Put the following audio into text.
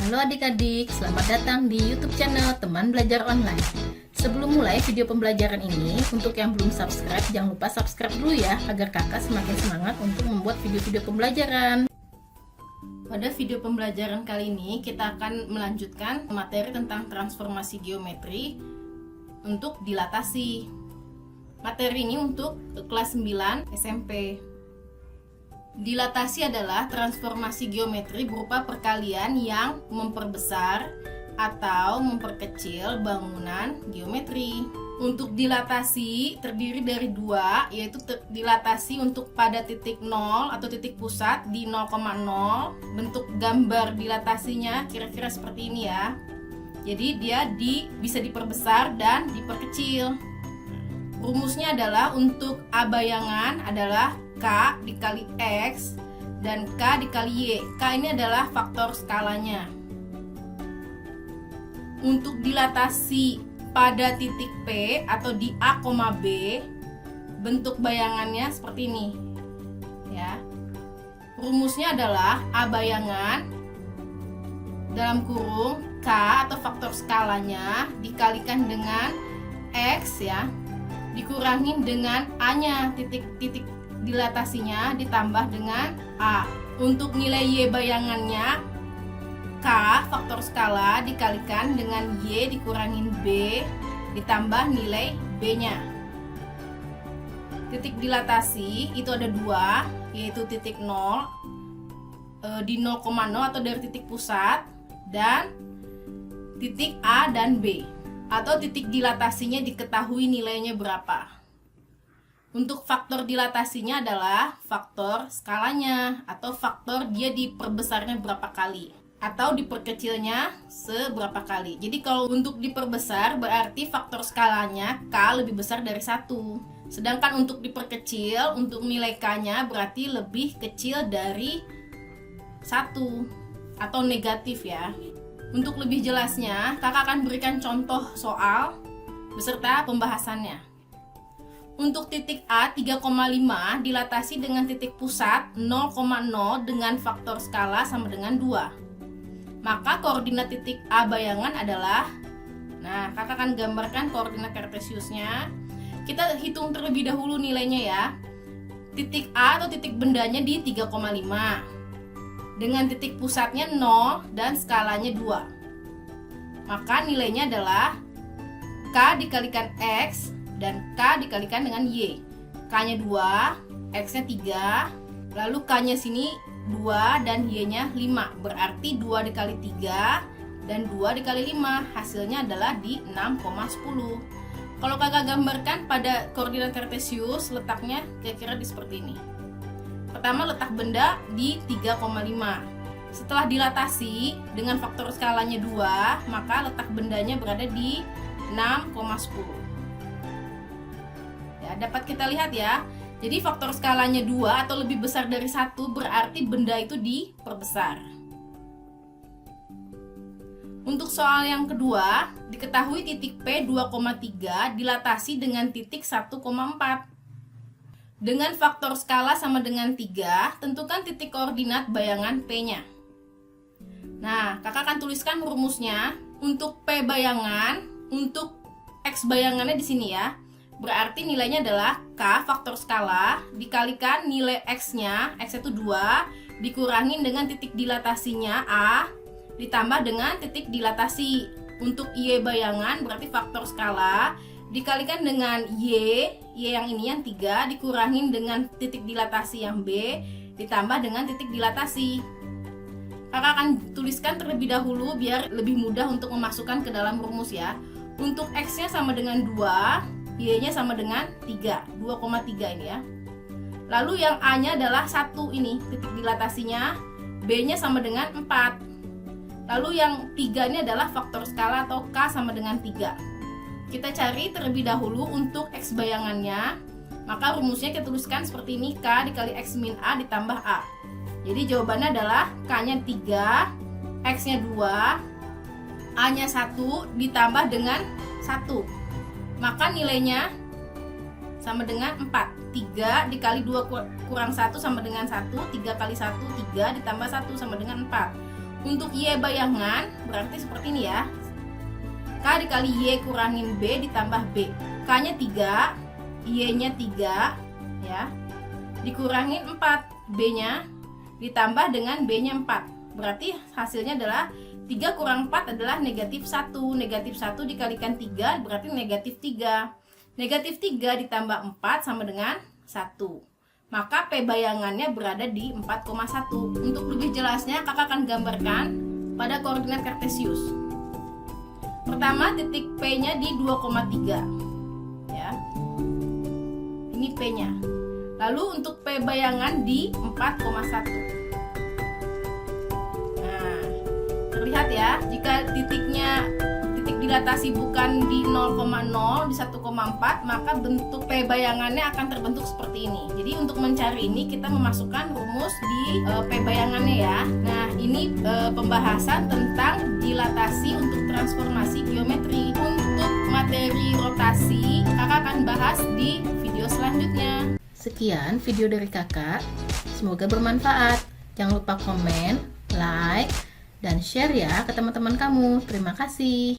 Halo adik-adik, selamat datang di YouTube channel Teman Belajar Online. Sebelum mulai video pembelajaran ini, untuk yang belum subscribe, jangan lupa subscribe dulu ya, agar kakak semakin semangat untuk membuat video-video pembelajaran. Pada video pembelajaran kali ini, kita akan melanjutkan materi tentang transformasi geometri untuk dilatasi. Materi ini untuk kelas 9 SMP. Dilatasi adalah transformasi geometri berupa perkalian yang memperbesar atau memperkecil bangunan geometri. Untuk dilatasi terdiri dari dua, yaitu dilatasi untuk pada titik 0 atau titik pusat di 0,0. Bentuk gambar dilatasinya kira-kira seperti ini ya. Jadi dia bisa diperbesar dan diperkecil. Rumusnya adalah untuk A bayangan adalah K dikali X dan K dikali Y. K ini adalah faktor skalanya. Untuk dilatasi pada titik P atau di A, B, bentuk bayangannya seperti ini. Ya. Rumusnya adalah A bayangan dalam kurung K atau faktor skalanya dikalikan dengan X ya. Dikurangin dengan A-nya, titik dilatasinya ditambah dengan A. Untuk nilai Y bayangannya, K faktor skala dikalikan dengan Y dikurangin B ditambah nilai B-nya. Titik dilatasi itu ada dua, yaitu titik 0 di 0,0 atau dari titik pusat, dan titik A dan B, atau titik dilatasinya diketahui nilainya berapa. Untuk faktor dilatasinya adalah faktor skalanya atau faktor dia diperbesarnya berapa kali atau diperkecilnya seberapa kali. Jadi kalau untuk diperbesar berarti faktor skalanya K lebih besar dari 1. Sedangkan untuk diperkecil, untuk nilai K-nya berarti lebih kecil dari 1 atau negatif ya. Untuk lebih jelasnya, kakak akan berikan contoh soal beserta pembahasannya. Untuk titik A 3,5 dilatasi dengan titik pusat 0,0 dengan faktor skala sama dengan 2. Maka koordinat titik A bayangan adalah, nah kakak akan gambarkan koordinat kartesiusnya. Kita hitung terlebih dahulu nilainya ya. Titik A atau titik bendanya di 3,5 dengan titik pusatnya 0 dan skalanya 2. Maka nilainya adalah K dikalikan X dan K dikalikan dengan Y. K-nya 2, X-nya 3, lalu K-nya sini 2 dan Y-nya 5. Berarti 2 dikali 3 dan 2 dikali 5. Hasilnya adalah di 6,10. Kalau kakak gambarkan pada koordinat kartesius, letaknya kira-kira di seperti ini. Pertama letak benda di 3,5. Setelah dilatasi dengan faktor skalanya 2, maka letak bendanya berada di 6,10. Dapat kita lihat ya. Jadi faktor skalanya 2 atau lebih besar dari 1 berarti benda itu diperbesar. Untuk soal yang kedua, diketahui titik P 2,3 dilatasi dengan titik 1,4. Dengan faktor skala sama dengan 3, tentukan titik koordinat bayangan P-nya. Nah, kakak akan tuliskan rumusnya. Untuk P bayangan, untuk X bayangannya di sini ya. Berarti nilainya adalah K faktor skala dikalikan nilai X-nya, X itu 2, dikurangin dengan titik dilatasinya A, ditambah dengan titik dilatasi. Untuk Y bayangan berarti faktor skala dikalikan dengan Y yang ini yang 3, dikurangin dengan titik dilatasi yang B, ditambah dengan titik dilatasi. Kakak akan tuliskan terlebih dahulu biar lebih mudah untuk memasukkan ke dalam rumus ya. Untuk X-nya sama dengan 2, Y-nya sama dengan 3, 2,3 ini ya. Lalu yang A-nya adalah 1 ini, titik dilatasinya, B-nya sama dengan 4. Lalu yang 3 ini adalah faktor skala atau K sama dengan 3. Kita cari terlebih dahulu untuk X bayangannya. Maka rumusnya kita tuliskan seperti ini, K dikali X min A ditambah A. Jadi jawabannya adalah K-nya 3, X-nya 2, A-nya 1 ditambah dengan 1. Maka nilainya sama dengan 4. 3 dikali 2 kurang 1 sama dengan 1. 3 kali 1, 3 ditambah 1 sama dengan 4. Untuk Y bayangan berarti seperti ini ya. K dikali Y kurangin B ditambah B. K-nya 3, Y-nya 3 ya. Dikurangin 4, B-nya ditambah dengan B-nya 4. Berarti hasilnya adalah 3 kurang 4 adalah negatif 1. Negatif 1 dikalikan 3 berarti negatif 3. Negatif 3 ditambah 4 sama dengan 1. Maka P bayangannya berada di 4,1. Untuk lebih jelasnya kakak akan gambarkan pada koordinat kartesius. Pertama titik P-nya di 2,3 ya. Ini P-nya. Lalu untuk P bayangan di 4,1. Nah, terlihat ya, jika titik dilatasi bukan di 0,0 di 1,4, maka bentuk P bayangannya akan terbentuk seperti ini. Jadi untuk mencari ini kita memasukkan rumus di P bayangannya ya. Nah, ini pembahasan tentang dilatasi untuk transformasi geometri. Untuk materi rotasi kakak akan bahas di video selanjutnya. Sekian video dari kakak, semoga bermanfaat. Jangan lupa komen, like, dan share ya ke teman-teman kamu. Terima kasih.